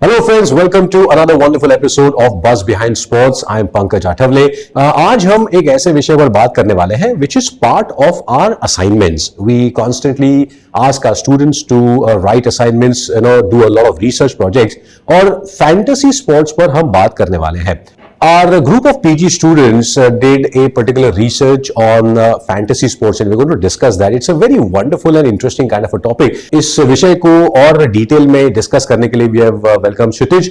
Hello friends, welcome to another wonderful episode of Buzz Behind Sports. I am Pankaj Athawale. आज हम एक ऐसे विषय पर बात करने वाले हैं which is part of our assignments. We constantly ask our students to write assignments, do a lot of research projects और fantasy sports पर हम बात करने वाले हैं. Our group of PG students did a particular research on fantasy sports and we're going to discuss that. It's a very wonderful and interesting kind of a topic. इस विषय को और डिटेल में डिस्कस करने के लिए we have welcomed Kshitij,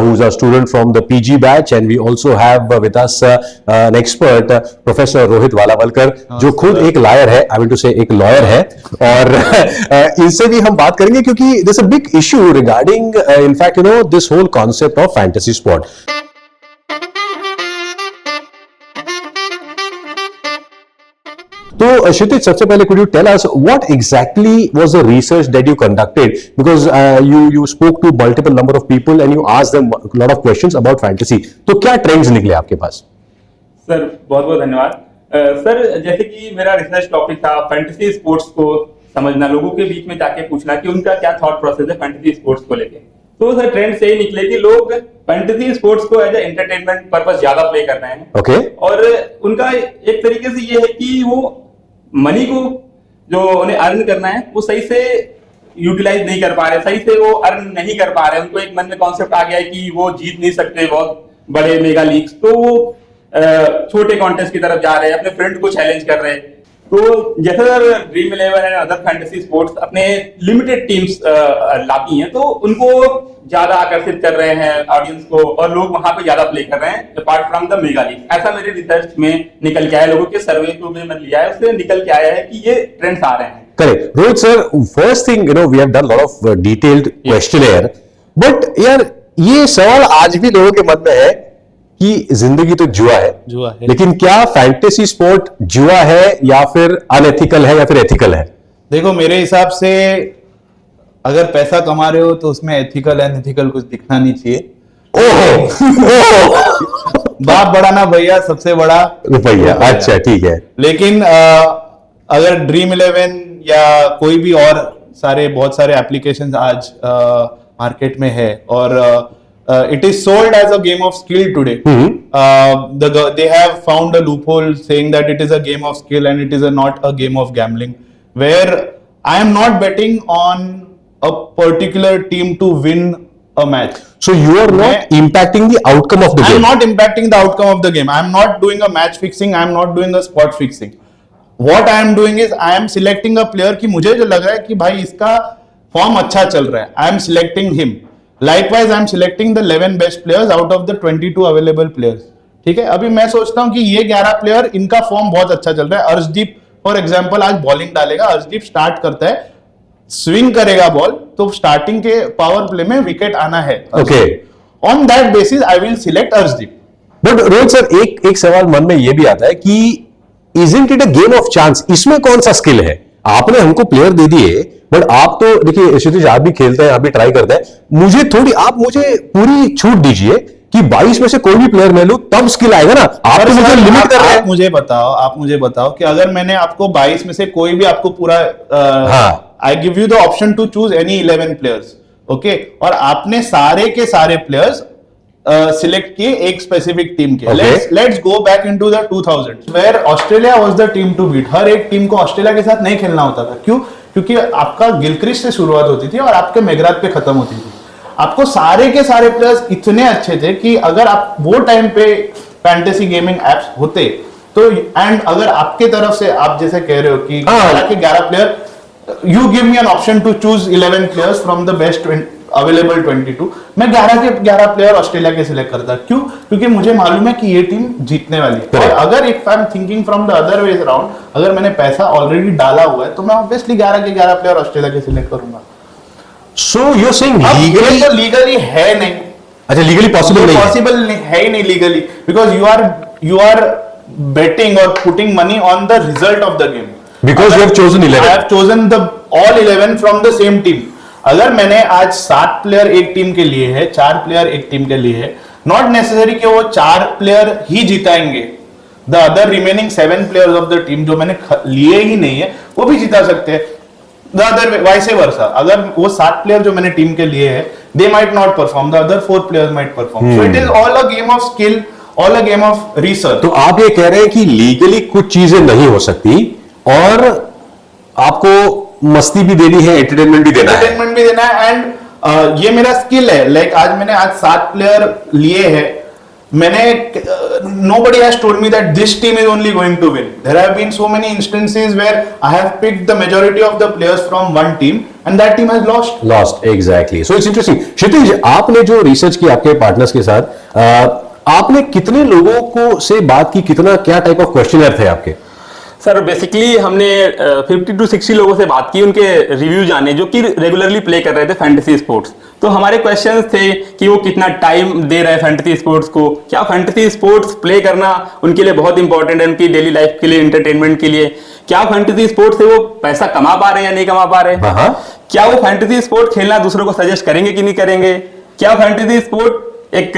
who's a student from the PG batch, and we also have with us an expert, Professor Rohit Walawalkar, जो खुद एक lawyer है, I mean to say एक lawyer है, और इनसे भी हम बात करेंगे क्योंकि there's a big issue regarding, in fact, this whole concept of fantasy sport. तो Kshitij, सबसे पहले could you tell us what exactly was the research that you conducted, because you spoke to multiple number of people and you asked them a lot of questions about fantasy. तो क्या trends निकले आपके पास? Sir बहुत बहुत धन्यवाद। Sir जैसे कि मेरा रिसर्च टॉपिक था फैंटेसी स्पोर्ट्स को समझना, लोगों के बीच में जाके पूछना कि उनका क्या थॉट प्रोसेस है फैंटेसी स्पोर्ट्स को लेके। तो सर ट्रेंड से ही निकले कि लोग फैंटेसी स्पोर्ट्स को एज ए एंटरटेनमेंट पर्पस ज्यादा प्ले कर रहे हैं। ओके। और उनका एक तरीके से ये है कि वो मनी को जो उन्हें अर्न करना है वो सही से यूटिलाइज नहीं कर पा रहे, सही से वो अर्न नहीं कर पा रहे। उनको एक मन में कॉन्सेप्ट आ गया है कि वो जीत नहीं सकते बहुत बड़े मेगा लीग्स, तो वो छोटे कॉन्टेस्ट की तरफ जा रहे हैं, अपने फ्रेंड को चैलेंज कर रहे हैं। तो जैसे dream 11 and other fantasy sports अपने लिमिटेड टीम्स लाती हैं, तो उनको ज्यादा आकर्षित कर रहे हैं ऑडियंस को, और लोग वहां पे ज्यादा प्ले कर रहे हैं apart from the mega league. ऐसा मेरे रिसर्च में निकल के आया, लोगों के सर्वे को मैंने लिया है, उससे निकल के आया है कि ये ट्रेंड्स आ रहे हैं। Correct Rohit sir, first thing we have done lot of detailed questionnaire, but यार ये सवाल आज भी लोगों के मन में है कि जिंदगी तो जुआ है, लेकिन क्या फैंटेसी स्पोर्ट जुआ है या फिर अनएथिकल है या फिर एथिकल है? देखो मेरे हिसाब से अगर पैसा कमा रहे हो तो उसमें एथिकल अनएथिकल कुछ दिखना नहीं चाहिए। बाप बड़ा ना भैया, सबसे बड़ा रुपया। अच्छा ठीक है। लेकिन अगर ड्रीम 11 या कोई भी और बहुत सारे एप्लीकेशंस आज मार्केट में है और it is sold as a game of skill today. They have found a loophole saying that it is a game of skill and it is not a game of gambling, where I am not betting on a particular team to win a match. So you are not impacting the outcome of the game. I am not impacting the outcome of the game. I am not doing a match fixing. I am not doing a spot fixing. What I am doing is I am selecting a player कि मुझे जो लग रहा है कि भाई इसका form अच्छा चल रहा है, I am selecting him. Likewise, I am selecting the 11 best players out of the 22 available players. ठीक है, अभी मैं सोचता हूं कि ये 11 प्लेयर इनका फॉर्म बहुत अच्छा चल रहा है। अर्शदीप फॉर एग्जांपल आज बॉलिंग डालेगा, अर्शदीप स्टार्ट करता है, स्विंग करेगा बॉल, तो स्टार्टिंग के पावर प्ले में विकेट आना है। Okay, on that basis I will select Arshdeep. But Rohit sir, एक सवाल मन में ये भी आता है कि isn't it a game of chance? इसमें कौन सा स्किल है? आपने हमको प्लेयर दे दिए, बट आप तो देखिए क्षितिज, आप भी खेलते हैं, आप भी ट्राई करते हैं, आप मुझे पूरी छूट दीजिए कि 22 में से कोई भी प्लेयर मैं लूं तब स्किल आएगा ना। आप तो मुझे लिमिट कर रहे हैं। आप मुझे बताओ कि अगर मैंने आपको 22 में से कोई भी आपको पूरा I give you the option to choose any 11 players, okay, और आपने सारे के सारे प्लेयर्स सिलेक्ट किए एक स्पेसिफिक टीम के। Let's go back into the 2000 where Australia was the team to beat. हर एक टीम को ऑस्ट्रेलिया के साथ नहीं खेलना होता था। क्यों? क्योंकि आपका गिलक्रिस्ट से शुरुआत होती थी और आपके मेगराथ पे खत्म होती थी। आपको सारे के सारे प्लेयर्स इतने अच्छे थे कि अगर आप वो टाइम पे फैंटेसी गेमिंग एप्स होते तो, एंड अगर आपके तरफ से आप जैसे कह रहे हो कि 11 के 11 player, you give me an option to choose 11 players from the best available 22, मैं 11 के 11 प्लेयर ऑस्ट्रेलिया के सिलेक्ट करता। क्यों? क्योंकि मुझे मालूम है कि ये टीम जीतने वाली है। और अगर if I am thinking from the other way around, अगर मैंने पैसा ऑलरेडी डाला हुआ है तो मैं ऑब्वियसली 11 के 11 प्लेयर ऑस्ट्रेलिया के सिलेक्ट करूंगा। So you are saying legally है नहीं। अच्छा, लीगली पॉसिबल है ही नहीं legally, because you are betting or putting money on the result of the game. Because you have chosen 11. I have chosen all 11 from the same team. अगर मैंने आज 7 player एक टीम के लिए है, 4 प्लेयर एक टीम के लिए है, नॉट नेसेसरी कि वो 4 प्लेयर ही जिताएंगे। The other remaining 7 players of the team जो मैंने लिए ही नहीं है वो भी जिता सकते हैं। द अदर वाइस वर्सा, अगर वो 7 प्लेयर जो मैंने टीम के लिए है, they might not perform, the other 4 players might perform, so it is all a game of skill, all a game of research. तो आप ये कह रहे हैं कि लीगली कुछ चीजें नहीं हो सकती और आपको मस्ती भी देनी है, एंटरटेनमेंट भी देना है। एंटरटेनमेंट भी देना है, एंड ये मेरा स्किल है। लाइक आज 7 प्लेयर लिए हैं, मैंने nobody has told me that this team is only going to win. There have been so many instances where I have picked the majority of the players from one team and that team has lost. Exactly. So it's interesting. क्षितिज, आपने जो research की आपके partners के साथ, आपने कितने लोगों को से बात की, कितना क्या टाइप ऑफ क्वेश्चनर थे आपके? सर बेसिकली हमने 50 to 60 लोगों से बात की, उनके रिव्यू जाने जो कि रेगुलरली प्ले कर रहे थे फैंटेसी स्पोर्ट्स। तो हमारे क्वेश्चंस थे कि वो कितना टाइम दे रहे हैं फैंटेसी स्पोर्ट्स को, क्या फैंटेसी स्पोर्ट्स प्ले करना उनके लिए बहुत इंपॉर्टेंट है, उनकी डेली लाइफ के लिए, एंटरटेनमेंट के लिए, क्या फैंटेसी स्पोर्ट्स से वो पैसा कमा पा रहे हैं या नहीं कमा पा रहे हैं, क्या वो फैंटेसी स्पोर्ट खेलना दूसरों को सजेस्ट करेंगे कि नहीं करेंगे, क्या फैंटेसी स्पोर्ट एक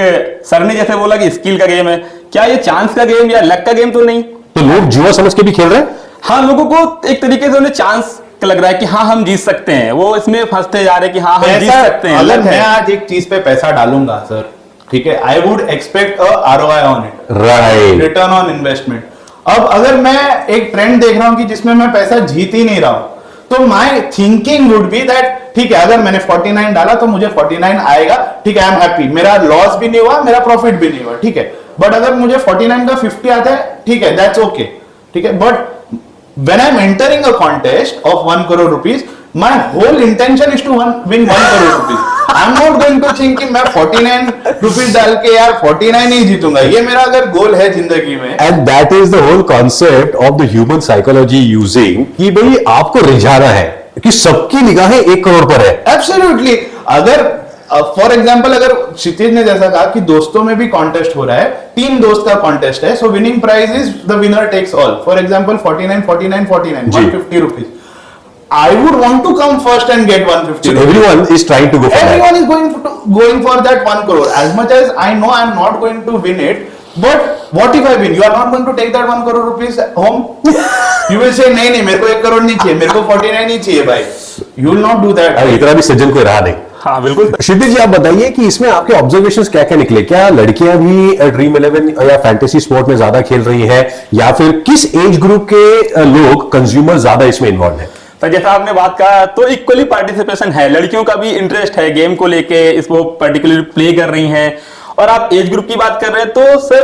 सर ने जैसे बोला कि स्किल का गेम है, क्या ये चांस का गेम या लक का गेम तो नहीं। तो लोग जुआ समझ के भी खेल रहे हैं? हाँ, लोगों को एक तरीके से उन्हें चांस लग रहा है कि हाँ हम जीत सकते हैं, वो इसमें फंसते जा रहे हैं कि हाँ हम जीत सकते हैं। अगर मैं आज एक चीज पे पैसा डालूंगा सर, ठीक है, I would expect a ROI on it, right, return on investment. अब अगर मैं एक ट्रेंड देख रहा हूं कि जिसमें मैं पैसा जीत ही नहीं रहा हूं, तो my thinking would be that ठीक है, अगर मैंने 49 डाला तो मुझे 49 आएगा, ठीक है, आई एम हैप्पी, मेरा लॉस भी नहीं हुआ, मेरा प्रॉफिट भी नहीं हुआ, ठीक है। बट अगर मुझे 49 का 50 आता है, ठीक है, दैट्स ओके, ठीक है। But when I'm entering a contest of 1 crore rupees, my whole intention is to win 1 crore rupees. I'm not going to think कि मैं 49 rupees डाल के यार 49 ही जीतूंगा। ये मेरा अगर गोल है जिंदगी में। And that is the whole concept of the human psychology using कि भाई आपको रिझाना है कि सबकी निगाहें 1 करोड़ पर है। Absolutely. अगर फॉर एग्जाम्पल अगर क्षितिज ने जैसा कहा कि दोस्तों में भी कॉन्टेस्ट हो रहा है, 3 दोस्त का कॉन्टेस्ट है, so winning prize is the winner takes all. For example 49 49 49 150 rupees. I would want to come first and get 150. So everyone is trying to go for Everyone that. is going for that 1 crore. As much as I know I am not going to win it, but what if I win? You are not going to take that 1 crore rupees home. You will say नहीं मेरे को 1 करोड़ नहीं चाहिए, मेरे को 49 नहीं चाहिए भाई. You will not do that. अरे इतना भी सज्जन कोई रहा नहीं। हाँ बिल्कुल। क्षितिज जी, आप बताइए कि इसमें आपके ऑब्जर्वेशंस क्या क्या निकले? क्या लड़कियां भी ड्रीम 11 या फैंटेसी स्पोर्ट में ज्यादा खेल रही हैं, या फिर किस एज ग्रुप के लोग कंज्यूमर ज्यादा इसमें इन्वॉल्व हैं? तो जैसा आपने बात कहा, तो इक्वली पार्टिसिपेशन है, लड़कियों का भी इंटरेस्ट है गेम को लेके, इसको पर्टिकुलरली प्ले कर रही हैं। और आप एज ग्रुप की बात कर रहे हैं तो सर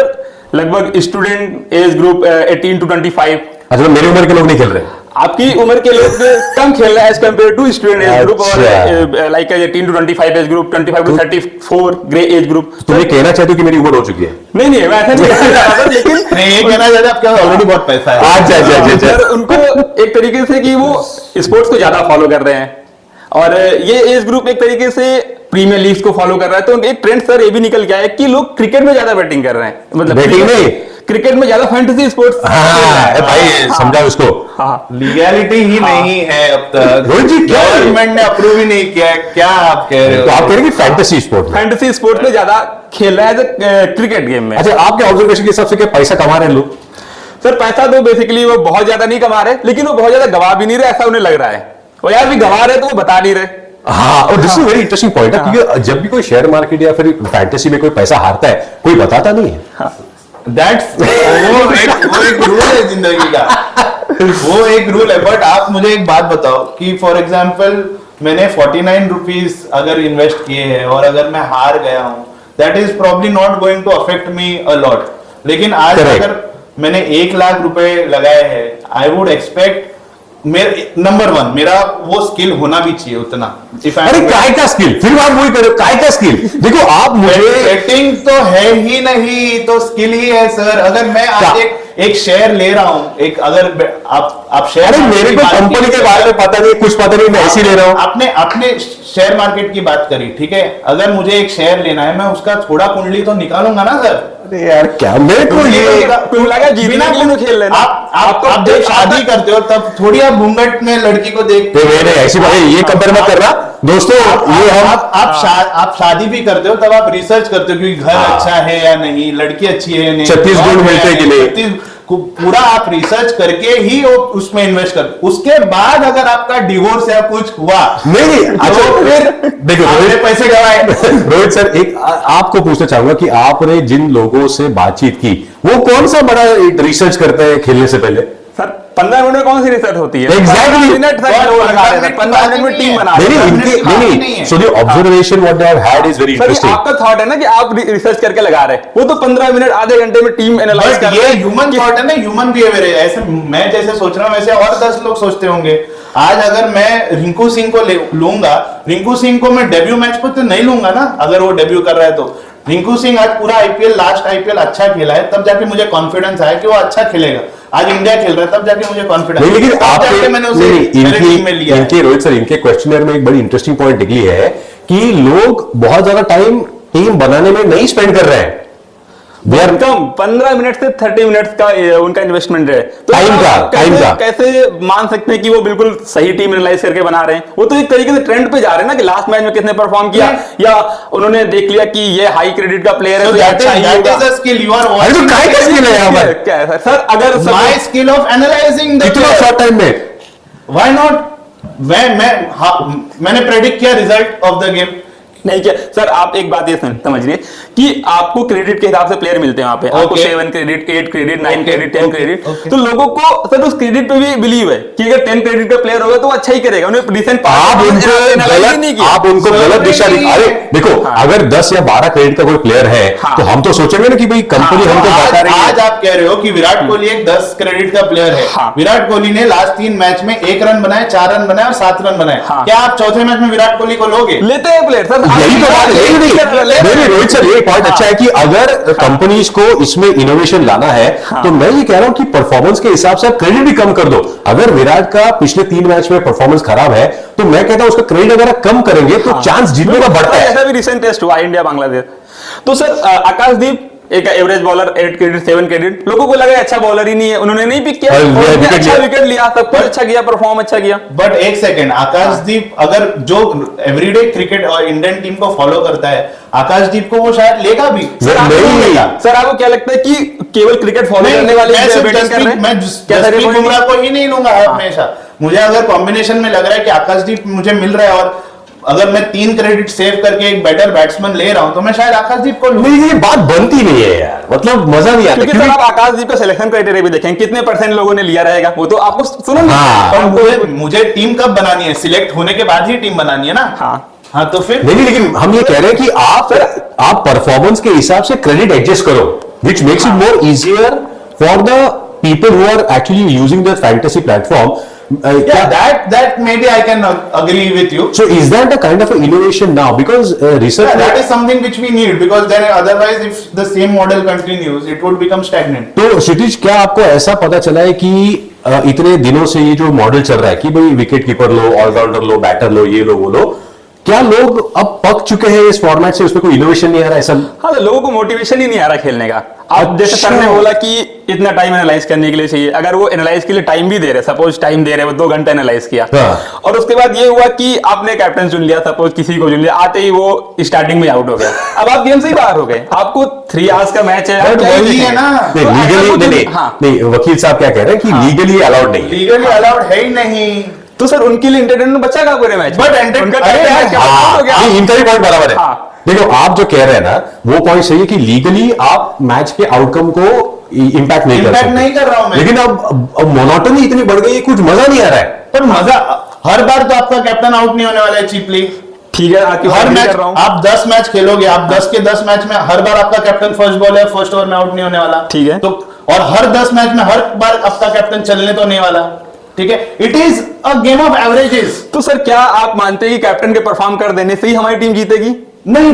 लगभग स्टूडेंट एज ग्रुप 18 to 25। अच्छा, मेरी उम्र के लोग नहीं खेल रहे? आपकी उम्र के लोग कम खेल रहे हैं age compared to student age group, और like 18 to 25 age group, 25 to 34 grey age group. तुम ये कहना चाहते हो कि मेरी उम्र हो चुकी है? नहीं नहीं, मैं ऐसा नहीं कहना चाह रहा था, लेकिन नहीं, ये कहना चाहते आपके पास ऑलरेडी बहुत पैसा है। अच्छा। सर उनको एक तरीके से कि वो स्पोर्ट्स को ज्यादा फॉलो कर रहे हैं, और ये एज ग्रुप एक तरीके से प्रीमियर लीग को फॉलो कर रहा है। तो एक ट्रेंड सर ये भी निकल गया है कि लोग क्रिकेट में ज्यादा बैटिंग कर रहे हैं, मतलब बैटिंग नहीं, क्रिकेट में ज्यादा फैंटेसी स्पोर्ट्स। भाई समझा उसको। हाँ, लीगैलिटी ही नहीं है अब तक। रोहित जी, क्या गवर्नमेंट ने अप्रूव ही नहीं किया है, क्या आप कह रहे हो? तो आप कह रहे हैं कि फैंटेसी स्पोर्ट में? फैंटेसी स्पोर्ट्स में ज्यादा खेल रहा है क्रिकेट गेम में। अच्छा, आपके ऑब्जर्वेशन के हिसाब से क्या पैसा कमा रहे हैं लोग? सर पैसा तो बेसिकली वो बहुत ज्यादा नहीं कमा रहे, लेकिन वो बहुत ज्यादा गवा भी नहीं रहे, ऐसा उन्हें लग रहा है। वो यार भी गवा रहे तो वो बता नहीं रहे। हाँ, और this is very interesting point है, क्योंकि जब भी कोई शेयर मार्केट या फिर फैंटेसी में कोई पैसा हारता है, कोई बताता नहीं है। That's वो एक रूल है जिंदगी का, वो एक रूल है। बट आप मुझे एक बात बताओ कि फॉर एग्जाम्पल मैंने 49 रुपीज अगर इन्वेस्ट किए हैं और अगर मैं हार गया हूं, that is probably not going to affect me a lot. लेकिन आज अगर मैंने 1 लाख रुपए लगाए हैं, आई वुड एक्सपेक्ट नंबर 1 मेरा वो स्किल होना भी चाहिए उतना। अरे काय का स्किल? फिर बात वही करो, काय का स्किल? देखो आप मुझे बैटिंग तो है ही नहीं, तो स्किल ही है सर। अगर मैं आज एक शेयर ले रहा हूं, एक अगर आप शेयर, अरे मेरे को कंपनी के बारे में पता नहीं, कुछ पता नहीं, मैं ऐसे ही ले रहा हूं। आपने शेयर मार्केट की बात करी, ठीक है, अगर मुझे एक शेयर लेना है, मैं उसका थोड़ा कुंडली तो निकालूंगा ना सर। अरे यार क्या, मेरे को ये लगा जीतने के लिए तो खेल लेना। आप जब शादी करते हो तब थोड़ी आप घूंघट में लड़की को देखते हो। नहीं, ऐसी बात ये कंपेयर मत करना दोस्तों। ये आप शादी भी करते हो तब आप रिसर्च करते हो कि घर अच्छा है या नहीं, लड़की अच्छी है या नहीं, 36 गुण मिलते हैं कि नहीं। पूरा आप रिसर्च करके ही उसमें इन्वेस्ट कर, उसके बाद अगर आपका डिवोर्स या कुछ हुआ नहीं अच्छा तो फिर देखो आपने पैसे गवाए। रोहित सर, एक आपको पूछना चाहूंगा कि आपने जिन लोगों से बातचीत की वो कौन सा बड़ा रिसर्च करते हैं खेलने से पहले? सर 15 मिनट में कौन सी रिसर्च होती है? Exactly. 15 मिनट तक लोग लगा रहे हैं, 15 मिनट में टीम बना रहे हैं। नहीं so the observation what they have had is very sir ये इंटरेस्टिंग। आपका थॉट है ना कि आप रिसर्च करके लगा रहे हैं, वो तो 15 मिनट आधे घंटे में टीम एनालाइज कर ये रहे हैं। ह्यूमन थॉट है ना, ह्यूमन बिहेवियर है। ऐसे मैं जैसे सोच रहा हूँ वैसे और 10 लोग सोचते होंगे। आज अगर मैं रिंकू सिंह को लूंगा, रिंकू सिंह को मैं डेब्यू मैच पर तो नहीं लूंगा ना, अगर वो डेब्यू कर रहा है तो। रिंकू सिंह आज पूरा आईपीएल, लास्ट आईपीएल अच्छा खेला है, तब जाके मुझे कॉन्फिडेंस आया कि वो अच्छा खेलेगा। आज इंडिया खेल रहा है, तब जाके मुझे कॉन्फिडेंस। नहीं लेकिन आपके मैंने उसे मेरे टीम में लिया। इनके रोहित सर, इनके क्वेश्चनर में एक बड़ी इंटरेस्टिंग पॉइंट निकली है कि लोग बहुत ज्यादा टाइम टीम बनाने में नहीं स्पेंड कर रहे हैं। कम 15 मिनट से 30 मिनट का उनका इन्वेस्टमेंट है, तो टाइम का कैसे मान सकते हैं कि वो बिल्कुल सही टीम एनालाइज करके बना रहे हैं? वो तो एक तरीके से ट्रेंड पे जा रहे हैं ना कि लास्ट मैच में किसने परफॉर्म किया, या उन्होंने देख लिया कि ये हाई क्रेडिट का प्लेयर है तो अच्छा ही होगा। क्या है सर, अगर माय स्किल ऑफ एनालाइजिंग इतना शॉर्ट टाइम में व्हाई नॉट। मैंने प्रेडिक्ट किया रिजल्ट ऑफ द गेम। नहीं क्या सर, आप एक बात ये समझिए कि आपको क्रेडिट के हिसाब से प्लेयर मिलते हैं वहां पे। आपको 7 क्रेडिट, 8 क्रेडिट, 9 क्रेडिट, 10 क्रेडिट। तो लोगों को सर उस क्रेडिट पे भी बिलीव है कि अगर 10 क्रेडिट का प्लेयर होगा तो अच्छा ही करेगा। उन्हें रिसेंट आप उनको गलत दिशा अरे देखो, अगर 10 या 12 क्रेडिट का कोई प्लेयर है तो हम तो सोचेंगे ना कि भाई कंपनी हमको बता रही है। आज आप कह रहे हो कि विराट कोहली एक 10 क्रेडिट का प्लेयर है। विराट कोहली ने लास्ट 3 मैच में 1 रन बनाए, 4 रन बनाए और 7 रन बनाए। क्या आप चौथे मैच में विराट कोहली को लोगे? लेते हैं प्लेयर सर, यही तो बात है। नहीं रोहित सर, ये पॉइंट अच्छा है कि अगर कंपनीज को इसमें इनोवेशन लाना है तो मैं ये कह रहा हूं कि परफॉर्मेंस के हिसाब से क्रेडिट भी कम कर दो। अगर विराट का पिछले 3 मैच में परफॉर्मेंस खराब है तो मैं कहता हूं उसका क्रेडिट अगर कम करेंगे तो चांस जीतने का बढ़ता है। ऐसा भी रिसेंट टेस्ट हुआ इंडिया बांग्लादेश। तो सर आकाशदीप एक एवरेज बॉलर, 8 क्रेडिट, 7 क्रेडिट, लोगों को लगा अच्छा बॉलर ही नहीं है, उन्होंने नहीं पिक किया, अच्छा विकेट लिया, सब कुछ अच्छा किया, परफॉर्म अच्छा किया। बट एक सेकंड, आकाशदीप अगर जो एवरीडे क्रिकेट और इंडियन टीम को फॉलो करता है, आकाशदीप को वो शायद लेगा भी। सर आपको क्या लगता है कि केवल क्रिकेट फॉलो करने वाले बैटिंग कर रहे हैं? मैं जसप्रीत बुमराह को ही नहीं लूंगा हमेशा। मुझे अगर कॉम्बिनेशन में लग रहा है कि आकाशदीप मुझे मिल रहा है और अगर मैं 3 क्रेडिट सेव करके एक बेटर बैट्समैन ले रहा हूं तो मैं शायद आकाशदीप को लूं। नहीं, ये बात बनती नहीं है यार, मतलब मजा नहीं आता। क्योंकि आप आकाशदीप का सिलेक्शन क्राइटेरिया भी देखें, कितने % लोगों ने लिया रहेगा, वो तो आपको सुनो। मुझे टीम कब बनानी है? सिलेक्ट होने के बाद ही टीम बनानी है ना। हाँ तो फिर नहीं, लेकिन हम ये कह रहे हैं कि आप परफॉर्मेंस के हिसाब से क्रेडिट एडजस्ट करो, which makes it more easier for the people who are actually using the fantasy platform. that maybe I can agree with you. So is that a kind of an innovation now? Because research that is something which we need, because then otherwise if the same model continues it would become stagnant. तो क्षितिज, क्या आपको ऐसा पता चला है कि इतने दिनों से ये जो मॉडल चल रहा है कि भाई विकेट कीपर लो, ऑलराउंडर लो, बैटर लो, ये लो वो लो, क्या लोग अब पक चुके हैं इस फॉर्मेट से, उसमें कोई इनोवेशन नहीं आ रहा? ऐसा हाँ, तो लोगों को मोटिवेशन ही नहीं आ रहा खेलने का। आप जैसे सर ने बोला कि इतना टाइम एनालाइज करने के लिए चाहिए, अगर वो एनालाइज के लिए टाइम भी दे रहे, सपोज टाइम दे रहे, वो 2 घंटे एनालाइज किया, और उसके बाद ये हुआ कि आपने कैप्टन चुन लिया, सपोज किसी को चुन लिया, आते ही वो स्टार्टिंग में आउट हो गया, अब आप गेम से ही बाहर हो गए। आपको 3 आवर्स का मैच है, वही है ना। नहीं, वकील साहब क्या कह रहे हैं कि लीगली अलाउड नहीं, लीगली अलाउड है ही नहीं। तो सर उनके लिए एंटरटेनमेंट बचा का पूरे मैच, बट इनका भी पॉइंट बराबर है। देखो, आप जो कह रहे हैं ना वो पॉइंट सही है कि लीगली आप मैच के आउटकम को इंपैक्ट नहीं कर रहा हूं मैं, लेकिन अब मोनोटनी इतनी बढ़ गई है, कुछ मजा नहीं आ रहा है। पर मजा हर बार तो आपका कैप्टन आउट नहीं होने वाला है चीपली। ठीक है, हर मैच आप 10 मैच खेलोगे, आप 10 के 10 मैच में हर बार आपका कैप्टन फर्स्ट बॉल है, फर्स्ट ओवर में आउट नहीं होने वाला। ठीक है, तो और हर 10 मैच में हर बार आपका कैप्टन चलने तो नहीं वाला। ठीक है, it is a game of averages. तो सर क्या आप मानते हैं कि कैप्टन के परफॉर्म कर देने से ही हमारी टीम जीतेगी? नहीं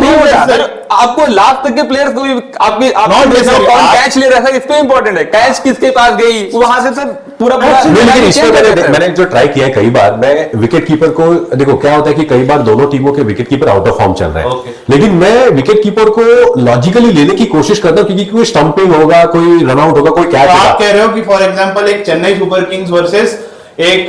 सर, आपको लास्ट तक के प्लेयर्स को भी आपके कैच ले रहा है, इस पे इंपॉर्टेंट है, कैच किसके पास गई वहां से सर पूरा लेकिन इसमें मैंने जो ट्राई किया है कई बार, मैं विकेट कीपर को, देखो क्या होता है कि कई बार दोनों टीमों के wicket keeper out of form चल रहे हैं, लेकिन मैं विकेट कीपर को लॉजिकली लेने की कोशिश करता हूं, क्योंकि कोई स्टंपिंग होगा, कोई रन आउट होगा, कोई कैच होगा। आप कह रहे हो कि फॉर एग्जांपल एक चेन्नई सुपर किंग्स वर्सेस एक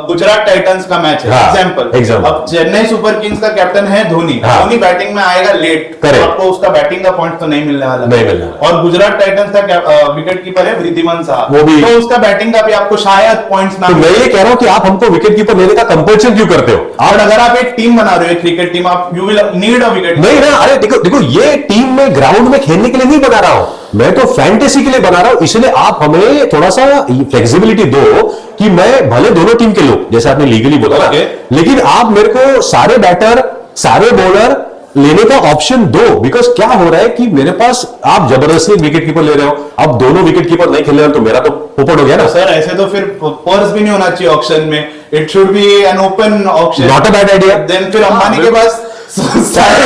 गुजरात टाइटंस का मैच है, हाँ, एग्जाम्पल। example। अब चेन्नई सुपर किंग्स का कैप्टन है धोनी, हाँ। धोनी बैटिंग में आएगा लेट, तो Correct। आपको उसका बैटिंग का पॉइंट तो नहीं मिलने वाला, नहीं मिलने वाला। और गुजरात टाइटंस का विकेट कीपर है वृद्धिमान साहब, वो भी। तो उसका बैटिंग का भी आपको शायद पॉइंट्स ना तो मैं मिले। ये कह रहा हूं कि आप हमको विकेट कीपर लेने का कंपल्शन क्यों करते हो? और अगर आप एक टीम बना रहे हो, एक क्रिकेट टीम, आप you will need a wicket. नहीं ना, अरे देखो देखो, ये टीम में ग्राउंड में खेलने के लिए नहीं बना रहा हूं, मैं तो फैंटेसी के लिए बना रहा हूं। इसलिए आप हमें थोड़ा सा फ्लेक्सिबिलिटी दो कि मैं भले दोनों टीम के लोग, जैसे आपने लीगली बोला ना, Okay। लेकिन आप मेरे को सारे बैटर, सारे बॉलर लेने का ऑप्शन दो। बिकॉज क्या हो रहा है कि मेरे पास आप जबरदस्ती विकेट कीपर ले रहे हो, अब दोनों विकेट कीपर नहीं खेल रहे हो, तो मेरा तो पोपट हो गया ना। सर ऐसे तो फिर पर्स भी नहीं होना चाहिए ऑक्शन में, it should be an open auction. Not a bad idea. Then फिर अंबानी के पास सारे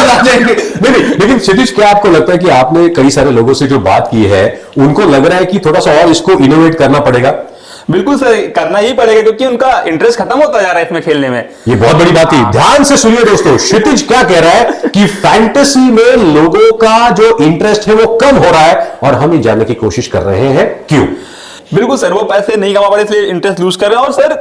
आ जाएंगे। नहीं, लेकिन क्षितिज, क्या आपको लगता है कि आपने कई सारे लोगों से जो बात की है, उनको लग रहा है कि थोड़ा सा और इसको इनोवेट करना पड़ेगा? बिल्कुल सर, करना ही पड़ेगा क्योंकि उनका इंटरेस्ट खत्म होता जा रहा है इसमें खेलने में। ये बहुत बड़ी बात है। ध्यान से सुनिए दोस्तों, क्षितिज क्या कह रहा है कि फैंटेसी में लोगों का जो इंटरेस्ट है वो कम हो रहा है, और हम ये जानने की कोशिश कर रहे हैं क्यों। बिल्कुल सर, वो पैसे नहीं कमा पा रहे इसलिए इंटरेस्ट लूज कर रहे हैं। और सर,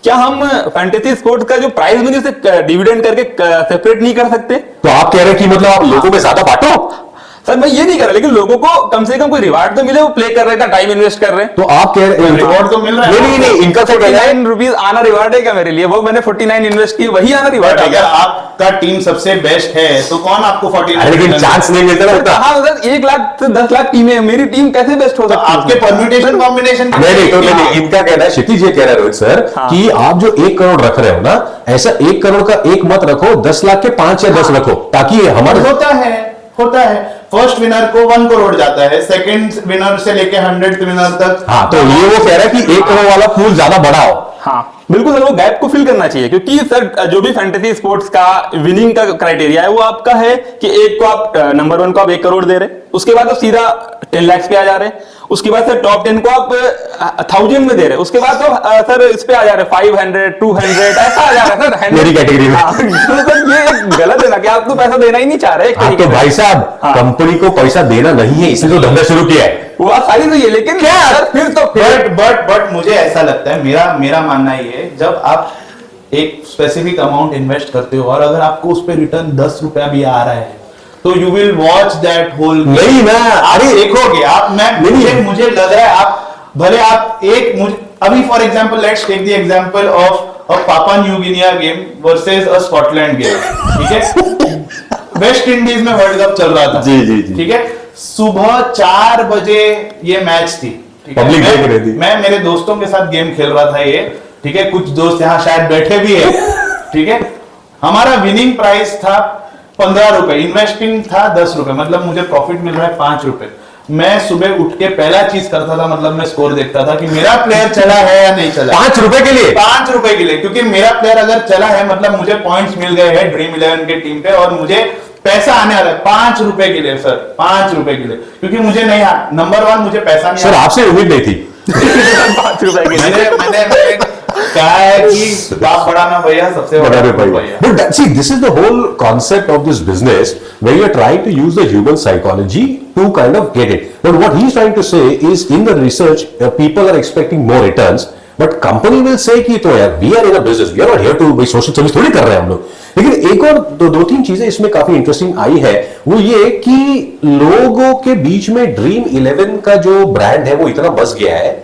क्या हम फैंटेसी स्पोर्ट्स का जो प्राइस मनी से डिविडेंड करके सेपरेट नहीं कर सकते? तो आप कह रहे हैं कि मतलब आप लोगों में ज्यादा बांटो? सर मैं ये नहीं कर रहा, लेकिन लोगों को कम से कम कोई रिवार्ड तो मिले, वो प्ले कर रहे हैं, टाइम इन्वेस्ट कर रहे हैं। तो आप कह रहे हैं रिवॉर्ड तो मिल रहा है। नहीं, इनका तो कहना है 49 रुपीज आना रिवार्ड है क्या मेरे लिए? वो मैंने 49 इन्वेस्ट किए, वही आना रिवार्ड है अगर क्या? आपका टीम सबसे बेस्ट है तो कौन आपको 49? अरे लेकिन चांस नहीं मिलता ना। हाँ सर, 1 लाख से 10 लाख टीमें हैं, मेरी टीम कैसे बेस्ट हो तो सकती है? आपके परम्यूटेशन कॉम्बिनेशन नहीं, इनका कहना है, क्षितिज ये कह रहा है रोहित सर, हाँ। कि आप जो 1 करोड़ रख रहे हो ना, ऐसा 1 करोड़ का एक मत रखो, 10 लाख के 5 या 10 रखो, ताकि हमारे होता है फर्स्ट विनर को 1 करोड़ जाता है, सेकंड विनर से लेके 100th विनर तक। हाँ, तो ये वो कह रहा है कि 1 करोड़ वाला पूल ज्यादा बड़ा हो। हाँ बिल्कुल सर, वो गैप को फिल करना चाहिए, क्योंकि सर जो भी फैंटेसी स्पोर्ट्स का विनिंग का क्राइटेरिया है वो आपका है कि एक को आप नंबर 1 को आप 1 करोड़ दे रहे, उसके बाद आप सीधा 10 लाख पे आ जा रहे, उसके बाद सर टॉप 10 को आप 1000 में दे रहे, उसके बाद तो सर इस पे आ जा रहे 500 200 ऐसा आ जा रहा है सर मेरी कैटेगरी में। हाँ, तो सर ये गलत है ना कि आप तो पैसा देना ही नहीं चाह रहे। आप तो भाई साहब, हाँ। कंपनी को पैसा देना नहीं है, इसलिए तो धंधा शुरू किया है। वो सारी तो ये, लेकिन क्या? सर फिर बट मुझे ऐसा लगता है, मेरा मानना ये है, जब आप एक स्पेसिफिक अमाउंट इन्वेस्ट करते हो और अगर आपको उस पर रिटर्न 10 रुपया भी आ रहा है, तो you will watch that whole. नहीं ना, अरे देखोगे आप, मुझे लग रहा है आप भले आप अभी for example let's take the example of Papua New Guinea game versus a Scotland game, ठीक है? वेस्ट इंडीज में वर्ल्ड कप चल रहा था, जी। ठीक है? सुबह 4 बजे ये मैच थी, ठीक है? पब्लिक देख रही थी। मैं मेरे दोस्तों के साथ गेम खेल रहा था ये, ठीक है? कुछ दोस्त यहाँ शायद बैठे भी है, ठीक है? हमारा विनिंग प्राइस था 15 रुपए, इन्वेस्टिंग था 10 रुपए, मतलब मुझे प्रॉफिट मिल रहा है 5 रुपए। मैं सुबह उठ के पहला चीज करता था, मतलब मैं स्कोर देखता था कि मेरा प्लेयर चला है या नहीं चला। 5 रुपए के लिए? 5 रुपए के लिए, क्योंकि मेरा प्लेयर अगर चला है मतलब मुझे पॉइंट्स मिल गए हैं ड्रीम 11 के टीम पे और मुझे पैसा आने वाला है 5 रुपए के लिए सर, 5 रुपए के लिए, क्योंकि मुझे नहीं नंबर 1 मुझे पैसा नहीं सर आपसे उम्मीद नहीं थी। 5 रुपए के लिए मैंने कहा है कि बाप बड़ा ना भैया, सबसे बड़ा भैया। But see, this is the whole concept of this business, where you're trying to use the human psychology to kind of get it. But what he's trying to say is, in the research, people are expecting more returns, but company will say कि तो यार, we are in a business, we are not here to भाई social service थोड़ी कर रहे हैं हम लोग। लेकिन एक और दो तीन चीजें इसमें काफी इंटरेस्टिंग आई है, वो ये कि लोगों के बीच में ड्रीम 11 का जो ब्रांड है वो इतना बस गया है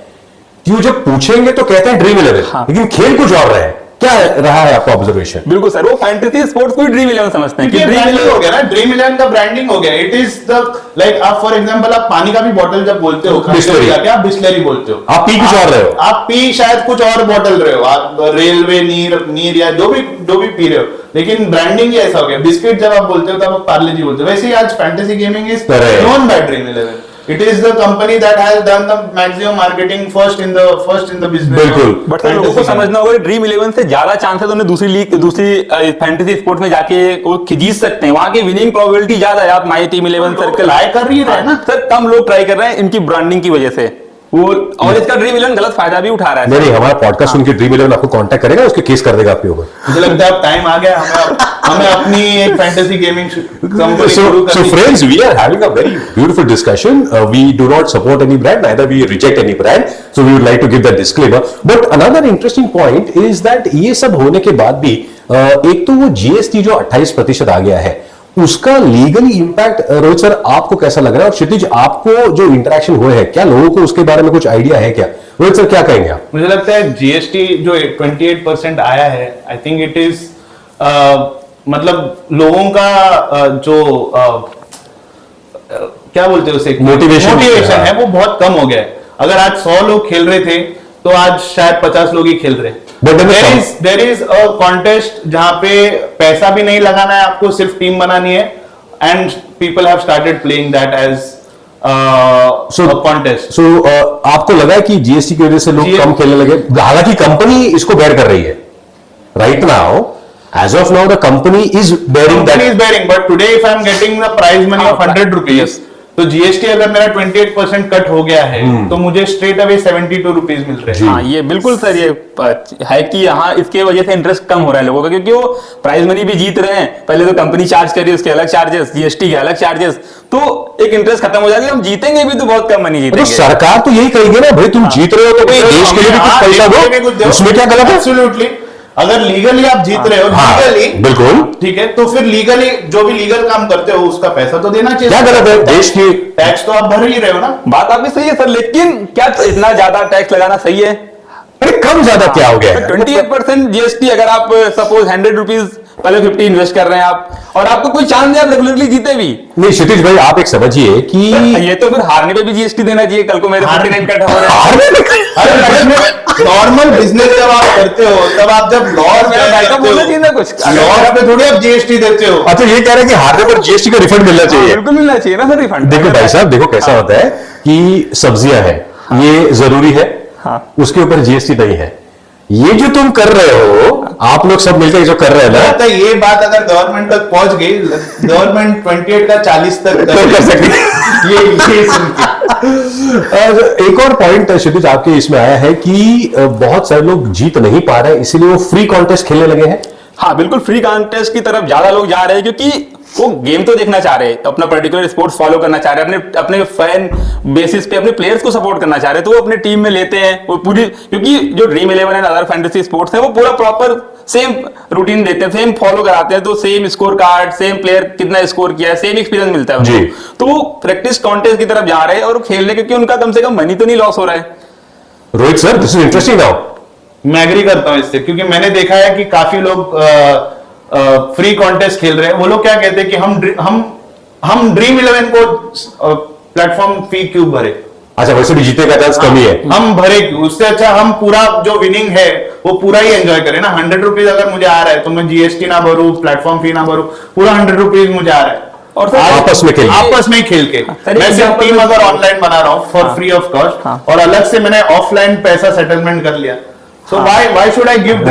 कि वो जब पूछेंगे तो कहते हैं ड्रीम 11, हाँ। लेकिन खेल कुछ और रहा है। क्या रहा है आपका ऑब्जर्वेशन? बिल्कुल सर, वो फैंटेसी स्पोर्ट्स को ड्रीम 11 समझते हैं कि ड्रीम ब्रांडिंग हो गया ना, ड्रीम 11 का ब्रांडिंग हो गया। इट इज द लाइक, आप फॉर एग्जांपल आप पानी का भी बोतल जब बोलते हो बिस्लरी, क्या बिस्लरी बोलते हो, आप पी कुछ और रहे हो, आप पी शायद कुछ और बोतल रहे हो, आप रेलवे नीर या जो भी पी रहे हो, लेकिन ब्रांडिंग ही ऐसा हो गया। बिस्किट जब आप बोलते हो तब आप पार्ले जी बोलते हो। वैसे ही आज fantasy gaming is known by dream 11। It is the company that has done the maximum marketing first in the business. बिल्कुल। बट सर लोगों को समझना होगा ड्रीम 11 से ज्यादा चांसेस उन्हें दूसरी फैंटेसी स्पोर्ट्स में जाके वो जीत सकते हैं, वहां की विनिंग प्रोबेबिलिटी ज्यादा है। आप माई टीम 11 सर्कल ट्राई कर रही है ना सर, कम लोग ट्राई कर रहे हैं इनकी ब्रांडिंग की वजह से। वो और इसका ड्रीम 11 गलत फायदा भी उठा रहा है। नहीं, हमारा पॉडकास्ट सुन के ड्रीम 11 आपको कांटेक्ट करेगा, उसके केस कर देगा आपके ऊपर। मुझे लगता है अब टाइम आ गया हमें अपनी एक फैंटेसी गेमिंग कंपनी शुरू So करनी। friends, we are having a very beautiful discussion. We do not support any brand, neither we reject any brand. So we would like to give that disclaimer. But another interesting point is that ये सब होने के बाद भी एक तो वो GST जो 28% आ गया है, उसका लीगली इंपैक्ट रोहित सर आपको कैसा लग रहा है? और क्षितिज, आपको जो इंटरेक्शन हुए हैं, क्या लोगों को उसके बारे में कुछ आइडिया है क्या? रोहित सर क्या कहेंगे आप? मुझे लगता है जीएसटी जो 28% आया है, आई थिंक इट इज मतलब लोगों का क्या बोलते हैं उसे, मोटिवेशन है वो बहुत कम हो गया है। अगर आज 100 लोग खेल रहे थे तो आज शायद 50 लोग ही खेल रहे हैं। देयर इज अ कॉन्टेस्ट जहां पे पैसा भी नहीं लगाना है आपको, सिर्फ टीम बनानी है, and people have started playing that age contest. सो आपको लगा है कि जीएसटी की वजह से लोग कम खेलने लगे? हालांकि कंपनी इसको बेयर कर रही है right now, as of now the company is bearing that. Company is bearing, but today if I am getting the prize money of 100 rupees, तो जीएसटी अगर मेरा 28% कट हो गया है तो मुझे स्ट्रेट अवे 72 रुपीज मिल रहे हैं। हाँ, ये बिल्कुल सर, ये है कि यहाँ इसके वजह से इंटरेस्ट कम हो रहा है लोगों का, क्योंकि वो प्राइज मनी भी जीत रहे हैं। पहले तो कंपनी चार्ज कर रही है, उसके अलग चार्जेस, जीएसटी के अलग चार्जेस, तो एक इंटरेस्ट खत्म हो जाएगा। हम जीतेंगे भी तो बहुत कम मनी जीतेंगे। तो सरकार तो यही कहेगी ना, भाई तुम जीत रहे हो तो भाई देश के लिए भी कुछ पैसा दो, उसमें क्या गलत है? एब्सोल्युटली, अगर लीगली आप जीत रहे हो, लीगली बिल्कुल ठीक है, तो फिर लीगली जो भी लीगल काम करते हो उसका पैसा तो देना चाहिए। क्या गलत है? देश की टैक्स तो आप भर ही रहे हो ना। बात आपकी सही है सर, लेकिन क्या इतना ज्यादा टैक्स लगाना सही है? अरे कम ज्यादा क्या हो गया? 28% जीएसटी, अगर आप सपोज 100 रुपीज पहले 50 इन्वेस्ट कर रहे हैं आप, और आपको कोई चांस है आप रेगुलरली जीते भी नहीं क्षितिज भाई, आप एक समझिए कि ये तो फिर हारने पे भी जीएसटी देना चाहिए। कल को मेरे 49 कट हो रहे हैं। नॉर्मल बिजनेस जब आप करते हो, तब आप जब लॉस पे थोड़ी आप जीएसटी देते हो। अच्छा, ये कह रहे हैं कि हारने पर जीएसटी का रिफंड मिलना चाहिए? बिल्कुल मिलना चाहिए ना सर रिफंड। देखो भाई साहब, देखो कैसा होता है कि सब्जियां हैं, ये जरूरी है, उसके ऊपर जीएसटी नहीं है। ये जो तुम कर रहे हो, आप लोग सब मिलकर जो कर रहे हैं ना, तो ये बात अगर गवर्नमेंट तक पहुंच गई, गवर्नमेंट 28 का 40 तक कर सकती ये सुन के। एक और पॉइंट क्षितिज आपके इसमें आया है कि बहुत सारे लोग जीत नहीं पा रहे, इसीलिए वो फ्री कॉन्टेस्ट खेलने लगे हैं। हाँ बिल्कुल, फ्री कॉन्टेस्ट की तरफ ज्यादा लोग जा रहे हैं, क्योंकि वो गेम तो देखना चाह रहे हैं, अपना पर्टिकुलर स्पोर्ट्स फॉलो करना चाह रहे हैं, अपने फैन बेसिस पे अपने प्लेयर्स को सपोर्ट करना चाह रहे हैं, तो वो अपने टीम में लेते हैं वो पूरी, क्योंकि जो dream 11 and other fantasy sports है वो पूरा प्रॉपर सेम रूटीन देते हैं, सेम फॉलो कराते हैं, तो same score card, same player कितना स्कोर किया है, सेम एक्सपीरियंस मिलता है उनको। तो वो प्रैक्टिस कॉन्टेस्ट की तरफ जा रहे हैं और खेलने, क्योंकि उनका कम से कम मनी तो नहीं लॉस हो रहा है। Rohit sir, this is interesting now. मैं एग्री करता हूं इससे, क्योंकि मैंने देखा है कि काफी लोग फ्री कॉन्टेस्ट खेल रहे हैं। वो लोग क्या कहते हैं कि हम ड्रीम 11 को प्लेटफॉर्म फी क्यों भरे? अच्छा, वैसे भी जीतने का चांस कम ही है, हम भरे क्यों? उससे अच्छा हम पूरा जो विनिंग है वो पूरा ही एंजॉय करें ना। 100 रुपीज अगर मुझे आ रहा है तो मैं जीएसटी ना भरूं, प्लेटफॉर्म फी ना भरूं, पूरा 100 रुपीज मुझे आ रहा है, और सर आपस में खेल के मैं सिर्फ टीम अगर ऑनलाइन बना रहा हूँ फॉर फ्री ऑफ कॉस्ट, और अलग से मैंने ऑफलाइन पैसा सेटलमेंट कर लिया, so why should I give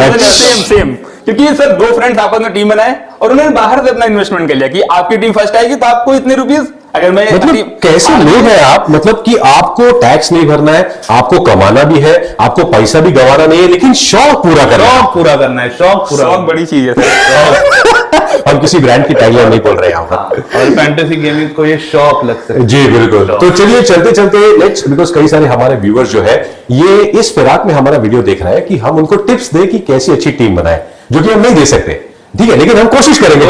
same? क्योंकि सर दो फ्रेंड्स आपस में टीम बनाए और उन्होंने बाहर से अपना इन्वेस्टमेंट कर लिया कि आपकी टीम फर्स्ट आएगी तो आपको इतने रुपीस। अगर मैं मतलब कैसे लोग हैं आप, मतलब कि आपको टैक्स नहीं भरना है, आपको कमाना भी है, आपको पैसा भी गंवाना नहीं है, लेकिन शौक पूरा करना है। शौक बड़ी चीज है सर। हम किसी ब्रांड की टैगलाइन नहीं बोल रहे हैं यहाँ पर, और फैंटेसी गेमिंग को ये शौक लगता है। जी बिल्कुल। तो चलिए चलते चलते लेट्स, बिकॉज कई सारे हमारे व्यूअर्स जो है ये इस फिराक में हमारा वीडियो देख रहे हैं कि हम उनको टिप्स दें कि कैसी अच्छी टीम बनाए, जो कि हम नहीं दे सकते, ठीक है, लेकिन हम कोशिश करेंगे।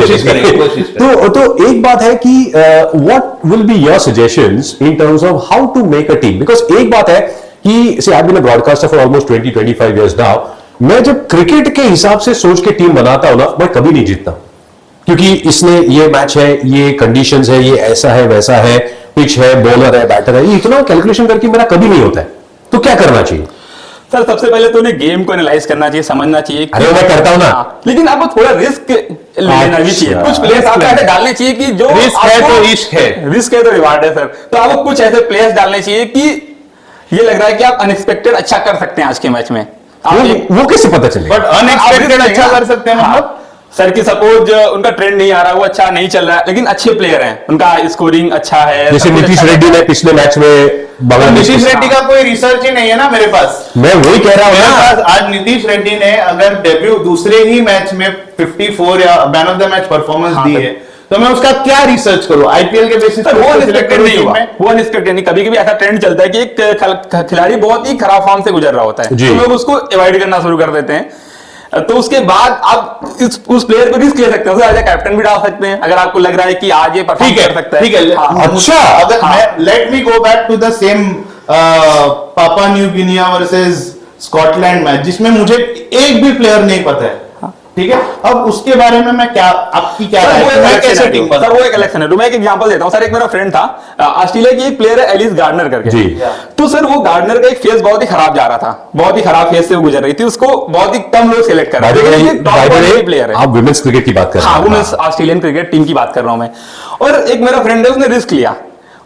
तो एक बात है कि what will be your suggestions in terms of how to make a team? Because एक बात है कि से I have been a broadcaster for almost 20-25 years now. मैं जब क्रिकेट के हिसाब से सोच के टीम बनाता हूं ना, मैं कभी नहीं जीतता, क्योंकि इसने ये मैच है, ये कंडीशंस है, ये ऐसा है वैसा है, पिच है, बॉलर है, बैटर है, ये इतना कैलकुलेशन करके मेरा कभी नहीं होता है। तो क्या करना चाहिए? सर सबसे पहले तो उन्हें गेम को एनालाइज करना चाहिए, समझना चाहिए। अरे मैं करता हूं ना, लेकिन आपको थोड़ा रिस्क लेना भी चाहिए। कुछ प्लेयर्स आपको ऐसे डालने चाहिए कि जो रिस्क है तो इश्क है, रिस्क है तो रिवार्ड है सर। तो आपको कुछ ऐसे प्लेयर्स डालने चाहिए कि ये लग रहा है कि आप अनएक्सपेक्टेड अच्छा कर सकते हैं आज के मैच में। वो कैसे पता चलेगा? बट अनएक्सपेक्टेड अच्छा कर सकते हैं मतलब सर कि सपोज उनका ट्रेंड नहीं आ रहा, वो अच्छा नहीं चल रहा है, लेकिन अच्छे प्लेयर हैं, उनका स्कोरिंग अच्छा है। जैसे नीतीश रेड्डी ने पिछले मैच में बांग्लादेश नीतीश के रेड्डी का कोई रिसर्च ही नहीं है ना मेरे पास। मैं वही कह रहा हूँ मेरे ना। पास आज नीतीश रेड्डी ने अगर डेब्यू दूसरे ही मैच में 54 या man of the match performance दी है, तो मैं उसका क्या रिसर्च करूं? आईपीएल के बेसिस सर पे वो उसको select अनएक्सपेक्टेड करूं नहीं टीम हुआ, में? वो अनएक्सपेक्टेड नहीं। कभी कभी ऐसा ट्रेंड चलता है कि एक खिलाड़ी बहुत ही खराब फॉर्म से गुजर रहा होता है, जी। तो लोग उसको अवॉइड करना शुरू कर देते हैं। तो उसके बाद आप उस प्लेयर को रिस्क ले सकते हैं, एज कैप्टन भी डाल सकते हैं अगर आपको लग रहा है कि आज ये परफॉर्म कर सकता है। ठीक है। हाँ, अच्छा, अगर मैं let me go back to the same Papua New Guinea versus Scotland match, जिसमें मुझे एक भी प्लेयर नहीं पता है, ठीक है। अब उसके बारे में मैं क्या, आपकी क्या राय है? मैं कैसे टीम सर वो एक इलेक्शन है। मैं एक एग्जांपल देता हूं सर। एक मेरा फ्रेंड था, ऑस्ट्रेलिया की एक प्लेयर है एलिस गार्डनर करके जी। तो सर वो गार्डनर का एक फेस बहुत ही खराब जा रहा था, बहुत ही खराब फेस से वो गुजर रही थी, उसको बहुत ही कम लोग सिलेक्ट कर रहे थे। ये टॉप क्वालिटी प्लेयर है। आप वुमेन्स क्रिकेट की बात कर रहे हाँ, हैं। वुमेन्स ऑस्ट्रेलियन क्रिकेट टीम की बात कर रहा हूं मैं। और एक मेरा फ्रेंड है, उसने रिस्क लिया,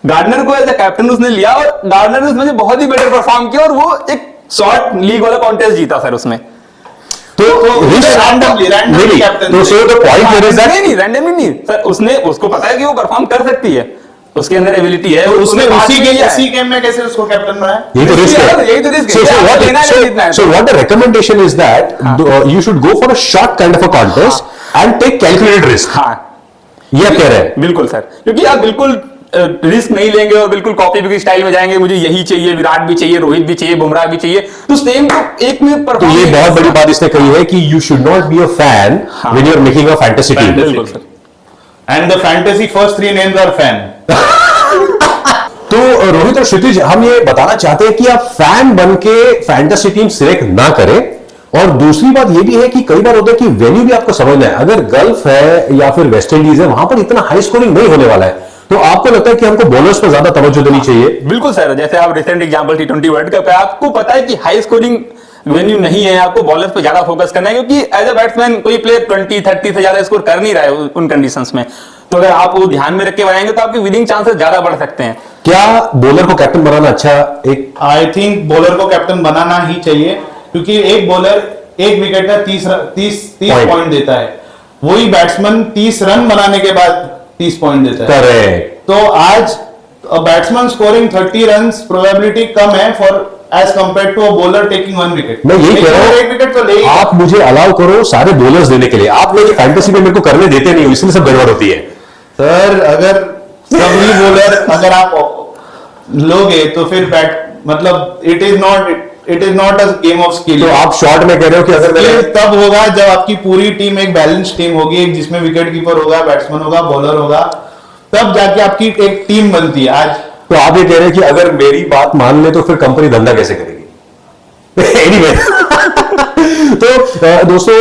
गार्डनर को एज ए कैप्टन उसने लिया, और गार्डनर ने उसमें बहुत ही बेटर परफॉर्म किया, और वो एक शॉर्ट लीग वाला कॉन्टेस्ट जीता सर उसमें। तो randomly captain तो so the point here is that नहीं रैंडमली नहीं सर, उसने उसको पता है कि वो परफॉर्म कर सकती है, उसके अंदर एबिलिटी है, तो उसने उसी उसी गेम में कैसे उसको कैप्टन बनाया? यही तो रिस्क है। यही तो रिस्क So, है। so what? लेना है, जीतना है। So what the recommendation is that you should go for a short kind of a contest and take calculated risk. हाँ, ये आप कह रहे हैं। बिल्कुल सर, क्योंकि आप बिल्कुल रिस्क नहीं लेंगे और बिल्कुल कॉपी की स्टाइल में जाएंगे, मुझे यही चाहिए, विराट भी चाहिए, रोहित भी चाहिए, बुमराह भी चाहिए, तो सेम तो एक में तो परफॉर्म। ये बहुत बड़ी बात इसने कही है कि you should not be a fan when you're making a fantasy team. बिल्कुल sir. And the fantasy first three names are fan. तो रोहित और क्षितिज, हम ये बताना चाहते हैं कि आप फैन बन के फैंटेसी टीम सिलेक्ट ना करें। और दूसरी बात ये भी है कि कई बार होता है कि वेन्यू भी आपको समझना है। अगर गल्फ है या फिर वेस्ट इंडीज है, वहां पर इतना हाई स्कोरिंग नहीं होने वाला है, तो आपको लगता है कि हमको बॉलर्स पर ज्यादा तवज्जो देनी चाहिए। बिल्कुल सर, जैसे आप recent example T20 world cup है, आपको पता है कि हाई स्कोरिंग वेन्यू नहीं है, आपको बॉलर्स पे ज्यादा फोकस करना है, क्योंकि एज अ बैट्समैन कोई प्लेयर 20-30 से ज्यादा स्कोर कर नहीं रहा है उन कंडीशंस में। तो अगर आप वो ध्यान में रख के बनाएंगे तो आपके विनिंग चांसेस ज्यादा बढ़ सकते हैं। क्या बॉलर को कैप्टन बनाना अच्छा एक आई थिंक बॉलर को कैप्टन बनाना ही चाहिए, क्योंकि एक बॉलर एक विकेट का 30 पॉइंट देता है, वही बैट्समैन 30 रन बनाने के बाद 30 पॉइंट देता है। करेक्ट। तो आज बैट्समैन स्कोरिंग 30 रन प्रोबेबिलिटी कम है for as compared to a bowler taking 1 wicket. मैं यही कह रहा हूं, एक विकेट तो ले ही। आप मुझे अलाउ करो सारे बॉलर्स देने के लिए। आप लोग फैंटेसी में मेरे को करने देते नहीं हो, इसलिए सब गड़बड़ होती है। सर अगर सभी बॉलर अगर आप लोगे तो फिर बैट मतलब it is not a game of skill. तो आप शॉर्ट में कह रहे हो कि अगर ये मैंने तब होगा जब आपकी पूरी टीम एक बैलेंस टीम होगी, एक जिसमें विकेट कीपर होगा, बैट्समैन होगा, बॉलर होगा, तब जाके आपकी एक टीम बनती है। आज तो आप ये कह रहे हैं कि अगर मेरी बात मान ले तो फिर कंपनी धंधा कैसे करेगी? एनीवे तो दोस्तों,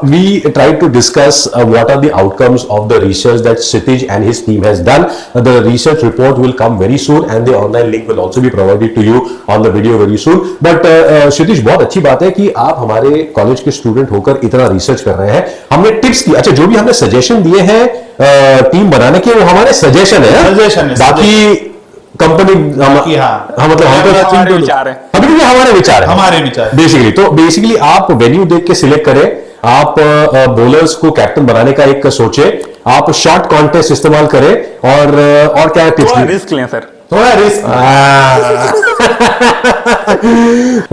we try to discuss what are the outcomes of the research that Kshitij and his team has done. The research report will come very soon and the online link will also be provided to you on the video very soon. But Kshitij, बहुत अच्छी बात है कि आप हमारे college के student होकर इतना रिसर्च कर रहे हैं. हमने टिप्स दी, अच्छा जो भी हमने सजेशन दिए हैं टीम बनाने के, वो हमारे सजेशन है. Suggestion है, बाकी कंपनी हाँ, मतलब हमारे विचार है, अभी भी हमारे विचार है, हमारे विचार बेसिकली. तो बेसिकली आप वेन्यू देख के सिलेक्ट करें. आप बॉलर्स को कैप्टन बनाने का एक सोचे. आप शॉर्ट कॉन्टेस्ट इस्तेमाल करें. और क्या टिप्स? रिस्क लें सर, थोड़ा रिस्क.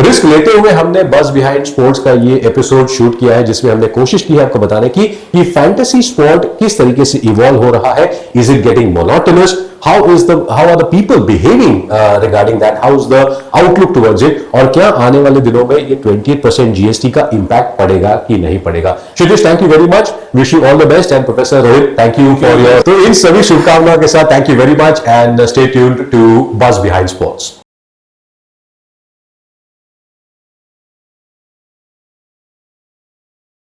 रिस्क लेते हुए हमने बस बिहाइंड स्पोर्ट्स का ये एपिसोड शूट किया है, जिसमें हमने कोशिश की है आपको बताने की कि फैंटेसी स्पोर्ट किस तरीके से इवॉल्व हो रहा है. Is it getting monotonous? how are the people behaving regarding that? how is the outlook towards it? और क्या आने वाले दिनों में ये 28% GST का इम्पैक्ट पड़ेगा कि नहीं पड़ेगा? Kshitij, thank you very much. Wish you all the best. And professor Rohit, thank you for your. तो इन सभी शुभकामनाओं के साथ thank you very much and stay tuned to bus behind sports.